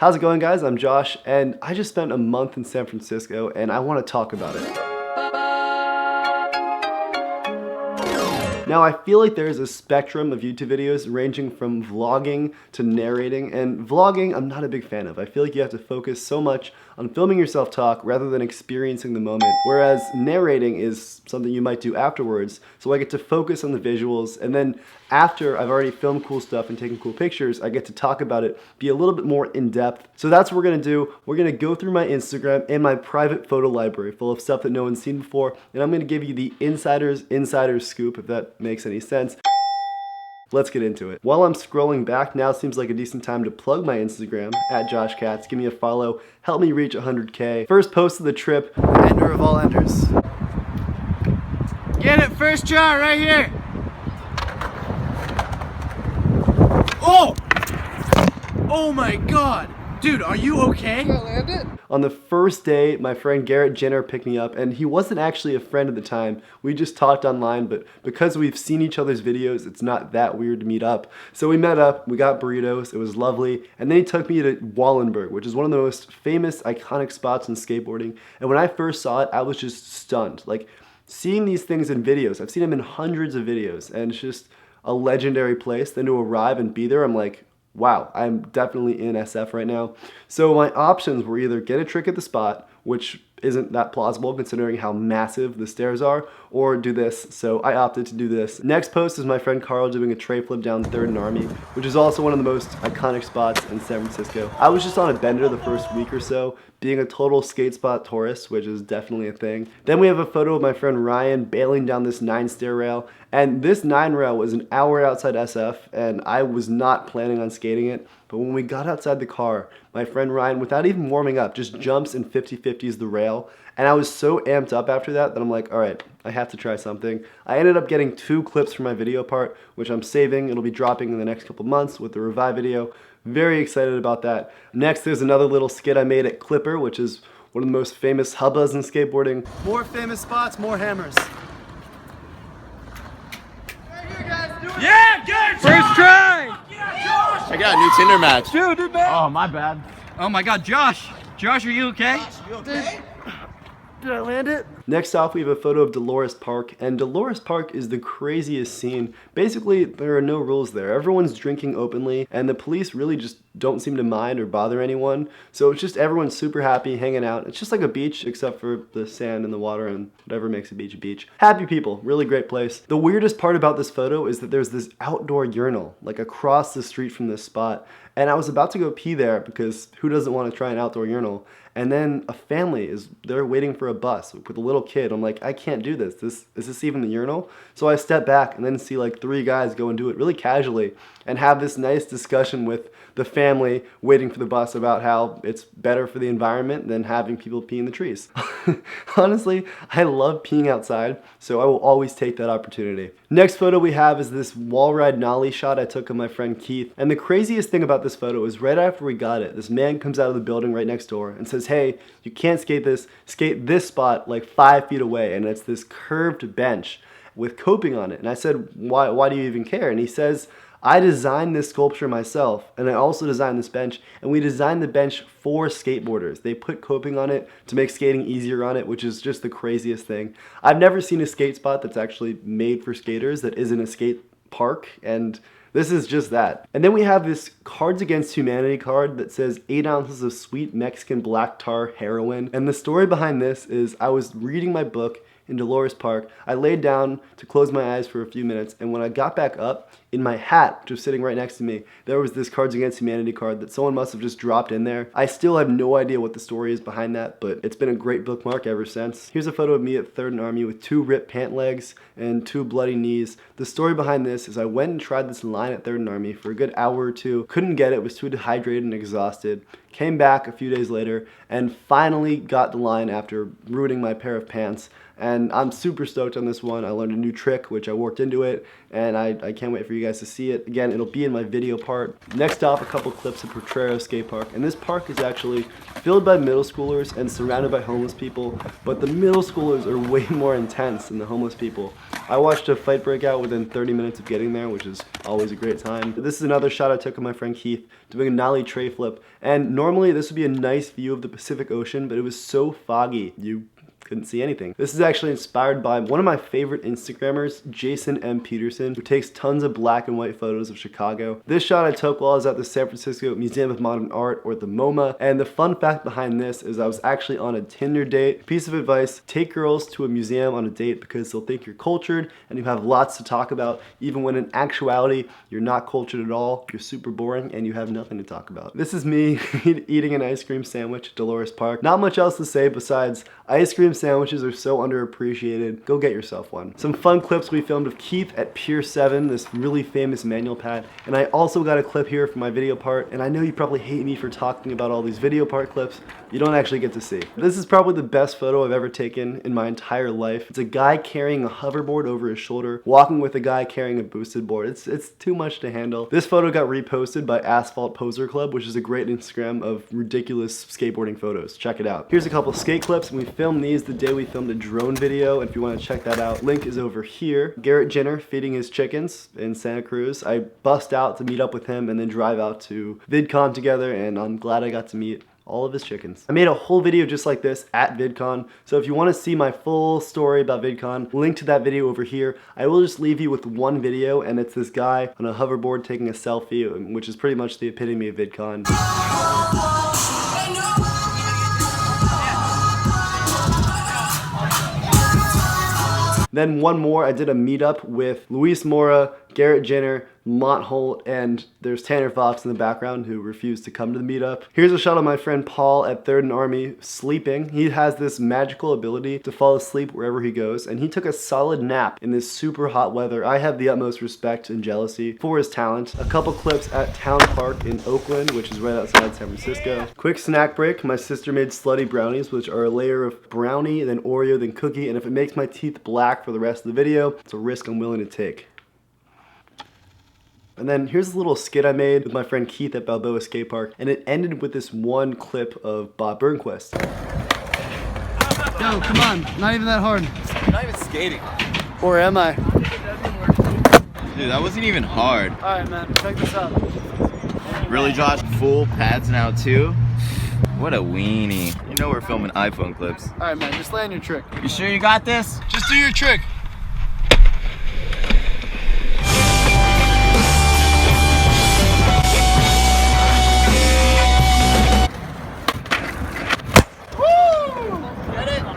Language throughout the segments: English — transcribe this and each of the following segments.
How's it going, guys? I'm Josh, and I just spent a month in San Francisco, and I want to talk about it. Now, I feel like there's a spectrum of YouTube videos ranging from vlogging to narrating, and vlogging I'm not a big fan of. I feel like you have to focus so much on filming yourself talk rather than experiencing the moment, whereas narrating is something you might do afterwards, so I get to focus on the visuals, and then after I've already filmed cool stuff and taken cool pictures, I get to talk about it, be a little bit more in-depth. So that's what we're gonna do. We're gonna go through my Instagram and my private photo library full of stuff that no one's seen before, and I'm gonna give you the insider's scoop, if that makes any sense. Let's get into it. While I'm scrolling back, now seems like a decent time to plug my Instagram, at Josh Katz. Give me a follow, help me reach 100K. First post of the trip, ender of all enders. Get it, first try, right here. Oh! Oh my God! Dude, are you okay? Did I land it? On the first day, my friend Garrett Jenner picked me up, and he wasn't actually a friend at the time. We just talked online, but because we've seen each other's videos, it's not that weird to meet up. So we met up, we got burritos, it was lovely, and then he took me to Wallenberg, which is one of the most famous, iconic spots in skateboarding. And when I first saw it, I was just stunned. Like, seeing these things in videos, I've seen them in hundreds of videos, and it's just a legendary place. Then to arrive and be there, I'm like, wow, I'm definitely in SF right now. So my options were either get a trick at the spot, which isn't that plausible considering how massive the stairs are, or do this. So I opted to do this. Next post is my friend Carl doing a tray flip down 3rd and Army, which is also one of the most iconic spots in San Francisco. I was just on a bender the first week or so, being a total skate spot tourist, which is definitely a thing. Then we have a photo of my friend Ryan bailing down this 9-stair rail, and this 9 rail was an hour outside SF, and I was not planning on skating it. But when we got outside the car, my friend Ryan, without even warming up, just jumps and 50-50s the rail. And I was so amped up after that I'm like, all right, I have to try something. I ended up getting 2 clips for my video part, which I'm saving. It'll be dropping in the next couple months with the Revive video. Very excited about that. Next, there's another little skit I made at Clipper, which is one of the most famous hubbas in skateboarding. More famous spots, more hammers. Right here, guys, do it! Yeah, good! First try! I got a new Tinder match. Dude, man. Oh, my bad. Oh my God, Josh! Josh, are you okay? You okay? Did I land it? Next off, we have a photo of Dolores Park, and Dolores Park is the craziest scene. Basically, there are no rules there. Everyone's drinking openly, and the police really just don't seem to mind or bother anyone. So it's just everyone's super happy, hanging out. It's just like a beach, except for the sand and the water and whatever makes a beach a beach. Happy people, really great place. The weirdest part about this photo is that there's this outdoor urinal, like across the street from this spot. And I was about to go pee there because who doesn't want to try an outdoor urinal? And then a family they're waiting for a bus with a little kid. I'm like, I can't do this. Is this even the urinal? So I step back and then see like 3 guys go and do it really casually and have this nice discussion with the family waiting for the bus about how it's better for the environment than having people pee in the trees. Honestly, I love peeing outside, so I will always take that opportunity. Next photo we have is this wall ride nollie shot I took of my friend Keith. And the craziest thing about this photo is right after we got it, this man comes out of the building right next door and says, hey, you can't skate this spot like 5 feet away, and it's this curved bench with coping on it. And I said, why do you even care? And he says, I designed this sculpture myself, and I also designed this bench, and we designed the bench for skateboarders. They put coping on it to make skating easier on it, which is just the craziest thing. I've never seen a skate spot that's actually made for skaters that isn't a skate park, and this is just that. And then we have this Cards Against Humanity card that says 8 ounces of sweet Mexican black tar heroin. And the story behind this is I was reading my book in Dolores Park. I laid down to close my eyes for a few minutes, and when I got back up, in my hat, which was sitting right next to me, there was this Cards Against Humanity card that someone must have just dropped in there. I still have no idea what the story is behind that, but it's been a great bookmark ever since. Here's a photo of me at 3rd and Army with 2 ripped pant legs and 2 bloody knees. The story behind this is I went and tried this line at 3rd and Army for a good hour or 2, couldn't get it, was too dehydrated and exhausted, came back a few days later, and finally got the line after ruining my pair of pants. And I'm super stoked on this one. I learned a new trick, which I worked into it, and I can't wait for you guys to see it. Again, it'll be in my video part. Next off, a couple clips of Potrero Skate Park. And this park is actually filled by middle schoolers and surrounded by homeless people, but the middle schoolers are way more intense than the homeless people. I watched a fight break out within 30 minutes of getting there, which is always a great time. This is another shot I took of my friend Keith doing a nollie tray flip. And normally this would be a nice view of the Pacific Ocean, but it was so foggy, you couldn't see anything. This is actually inspired by one of my favorite Instagrammers, Jason M. Peterson, who takes tons of black and white photos of Chicago. This shot I took while I was at the San Francisco Museum of Modern Art, or the MoMA, and the fun fact behind this is I was actually on a Tinder date. Piece of advice, take girls to a museum on a date because they'll think you're cultured and you have lots to talk about, even when in actuality, you're not cultured at all, you're super boring, and you have nothing to talk about. This is me eating an ice cream sandwich at Dolores Park. Not much else to say besides ice cream sandwiches are so underappreciated. Go get yourself one. Some fun clips we filmed of Keith at Pier 7, this really famous manual pad. And I also got a clip here for my video part. And I know you probably hate me for talking about all these video part clips you don't actually get to see. This is probably the best photo I've ever taken in my entire life. It's a guy carrying a hoverboard over his shoulder, walking with a guy carrying a boosted board. It's too much to handle. This photo got reposted by Asphalt Poser Club, which is a great Instagram of ridiculous skateboarding photos. Check it out. Here's a couple skate clips, and we filmed these the day we filmed a drone video, and if you want to check that out, link is over here. Garrett Jenner feeding his chickens in Santa Cruz. I bust out to meet up with him and then drive out to VidCon together, and I'm glad I got to meet all of his chickens. I made a whole video just like this at VidCon, so if you want to see my full story about VidCon, link to that video over here. I will just leave you with one video, and it's this guy on a hoverboard taking a selfie, which is pretty much the epitome of VidCon. Then one more, I did a meetup with Luis Mora, Garrett Jenner, Mont Holt, and there's Tanner Fox in the background who refused to come to the meetup. Here's a shot of my friend Paul at 3rd and Army sleeping. He has this magical ability to fall asleep wherever he goes, and he took a solid nap in this super hot weather. I have the utmost respect and jealousy for his talent. A couple clips at Town Park in Oakland, which is right outside San Francisco. Quick snack break, my sister made slutty brownies, which are a layer of brownie, then Oreo, then cookie, and if it makes my teeth black for the rest of the video, it's a risk I'm willing to take. And then here's a little skit I made with my friend Keith at Balboa Skatepark, and it ended with this one clip of Bob Burnquist. Yo, come on, not even that hard. You're not even skating. Or am I? Dude, that wasn't even hard. Alright man, check this out. Really, Josh? Full pads now too? What a weenie. You know we're filming iPhone clips. Alright man, just land your trick. You sure you got this? Just do your trick.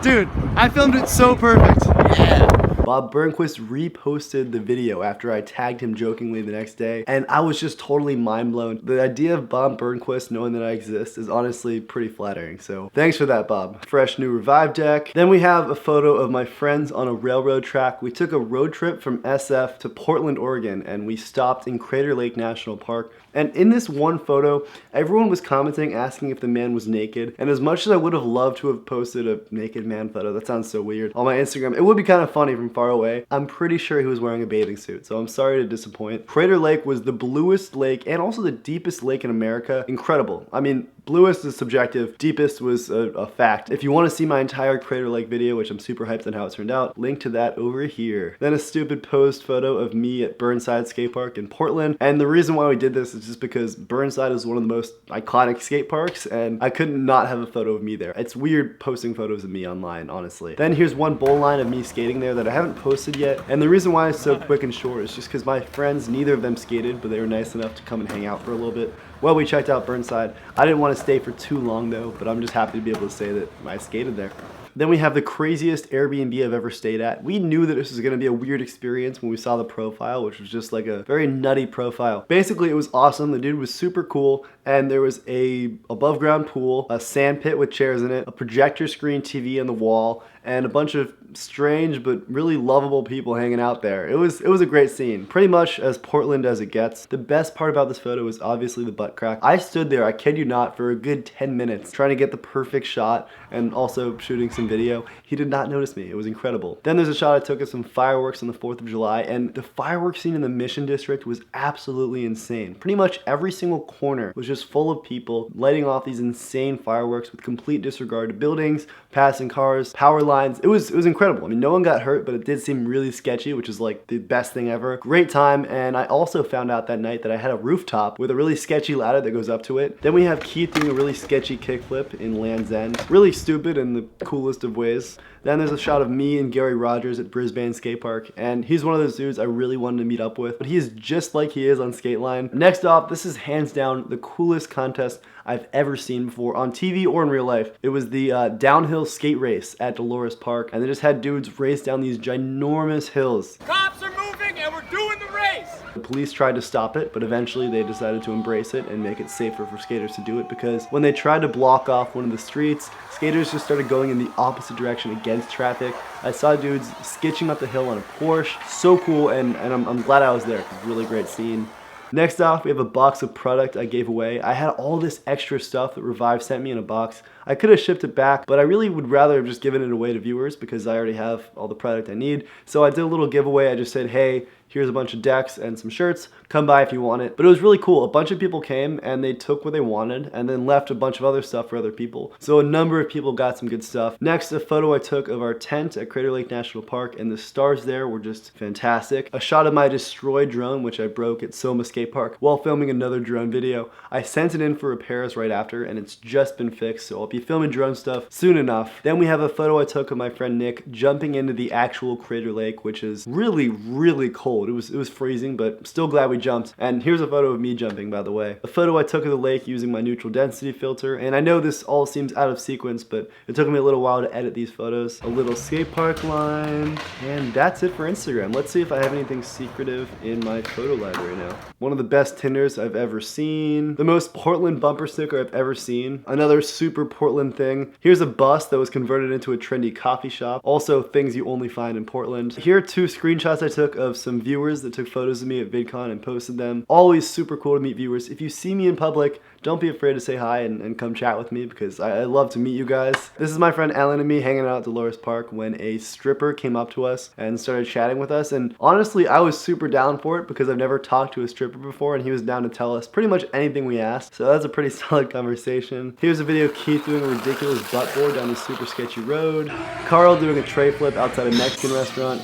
Dude, I filmed it so perfect. Yeah. Bob Burnquist reposted the video after I tagged him jokingly the next day, and I was just totally mind blown. The idea of Bob Burnquist knowing that I exist is honestly pretty flattering, so thanks for that, Bob. Fresh new Revive deck. Then we have a photo of my friends on a railroad track. We took a road trip from SF to Portland, Oregon, and we stopped in Crater Lake National Park. And in this one photo, everyone was commenting asking if the man was naked, and as much as I would have loved to have posted a naked man photo, that sounds so weird, on my Instagram, it would be kind of funny from far away. I'm pretty sure he was wearing a bathing suit, so I'm sorry to disappoint. Crater Lake was the bluest lake and also the deepest lake in America. Incredible. I mean, bluest is subjective, deepest was a fact. If you want to see my entire Crater Lake video, which I'm super hyped on how it turned out, link to that over here. Then a stupid posed photo of me at Burnside Skate Park in Portland, and the reason why we did this is just because Burnside is one of the most iconic skate parks, and I couldn't not have a photo of me there. It's weird posting photos of me online, honestly. Then here's one bowl line of me skating there that I haven't posted yet, and the reason why it's so quick and short is just because my friends, neither of them skated, but they were nice enough to come and hang out for a little bit. Well, we checked out Burnside. I didn't want to stay for too long though, but I'm just happy to be able to say that I skated there. Then we have the craziest Airbnb I've ever stayed at. We knew that this was gonna be a weird experience when we saw the profile, which was just like a very nutty profile. Basically, it was awesome. The dude was super cool, and there was a above ground pool, a sand pit with chairs in it, a projector screen TV on the wall, and a bunch of strange but really lovable people hanging out there. It was a great scene. Pretty much as Portland as it gets. The best part about this photo is obviously the butt crack. I stood there, I kid you not, for a good 10 minutes trying to get the perfect shot and also shooting some in video, he did not notice me. It was incredible. Then there's a shot I took of some fireworks on the 4th of July, and the fireworks scene in the Mission District was absolutely insane. Pretty much every single corner was just full of people lighting off these insane fireworks with complete disregard to buildings, passing cars, power lines. It was incredible. I mean, no one got hurt, but it did seem really sketchy, which is like the best thing ever. Great time, and I also found out that night that I had a rooftop with a really sketchy ladder that goes up to it. Then we have Keith doing a really sketchy kickflip in Land's End. Really stupid in the coolest of ways. Then there's a shot of me and Gary Rogers at Brisbane Skatepark, and he's one of those dudes I really wanted to meet up with, but he is just like he is on Skateline. Next off, this is hands down the coolest contest I've ever seen before on TV or in real life. It was the downhill skate race at Dolores Park, and they just had dudes race down these ginormous hills. Cops are moving and we're doing the race. The police tried to stop it, but eventually they decided to embrace it and make it safer for skaters to do it, because when they tried to block off one of the streets, skaters just started going in the opposite direction against traffic. I saw dudes skitching up the hill on a Porsche. So cool, and I'm glad I was there. It was a really great scene. Next off, we have a box of product I gave away. I had all this extra stuff that Revive sent me in a box. I could have shipped it back, but I really would rather have just given it away to viewers because I already have all the product I need. So I did a little giveaway. I just said, hey, here's a bunch of decks and some shirts. Come by if you want it. But it was really cool. A bunch of people came and they took what they wanted and then left a bunch of other stuff for other people. So a number of people got some good stuff. Next, a photo I took of our tent at Crater Lake National Park, and the stars there were just fantastic. A shot of my destroyed drone, which I broke at Soma Skate Park while filming another drone video. I sent it in for repairs right after, and it's just been fixed, so I'll be filming drone stuff soon enough. Then we have a photo I took of my friend Nick jumping into the actual Crater Lake, which is really, really cold. It was freezing, but still glad we jumped. And here's a photo of me jumping, by the way. A photo I took of the lake using my neutral density filter, and I know this all seems out of sequence, but it took me a little while to edit these photos. A little skate park line, and that's it for Instagram. Let's see if I have anything secretive in my photo library now. One of the best Tinders I've ever seen. The most Portland bumper sticker I've ever seen. Another super Portland thing. Here's a bus that was converted into a trendy coffee shop. Also things you only find in Portland. Here are 2 screenshots I took of some viewers that took photos of me at VidCon and posted them. Always super cool to meet viewers. If you see me in public, don't be afraid to say hi and come chat with me, because I love to meet you guys. This is my friend Ellen and me hanging out at Dolores Park when a stripper came up to us and started chatting with us, and honestly I was super down for it because I've never talked to a stripper before, and he was down to tell us pretty much anything we asked, so that's a pretty solid conversation. Here's a video of Keith doing a ridiculous butt board down this super sketchy road. Carl doing a tray flip outside a Mexican restaurant.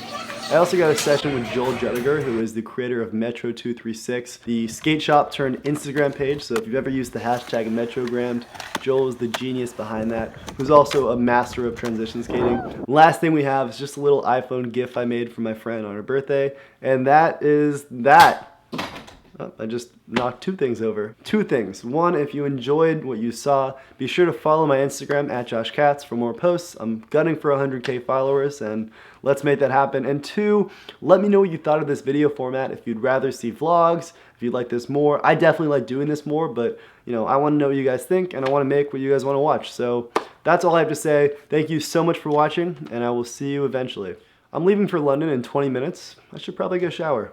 I also got a session with Joel Jettiger, who is the creator of Metro 236, the skate shop turned Instagram page. So if you've ever used the hashtag Metrogrammed, Joel is the genius behind that, who's also a master of transition skating. Last thing we have is just a little iPhone GIF I made for my friend on her birthday, and that is that. Oh, I just knocked 2 things over. 2 things. 1, if you enjoyed what you saw, be sure to follow my Instagram at Josh Katz for more posts. I'm gunning for 100K followers, and let's make that happen. And 2, let me know what you thought of this video format. If you'd rather see vlogs, if you'd like this more. I definitely like doing this more, but you know, I want to know what you guys think, and I want to make what you guys want to watch. So that's all I have to say. Thank you so much for watching, and I will see you eventually. I'm leaving for London in 20 minutes. I should probably go shower.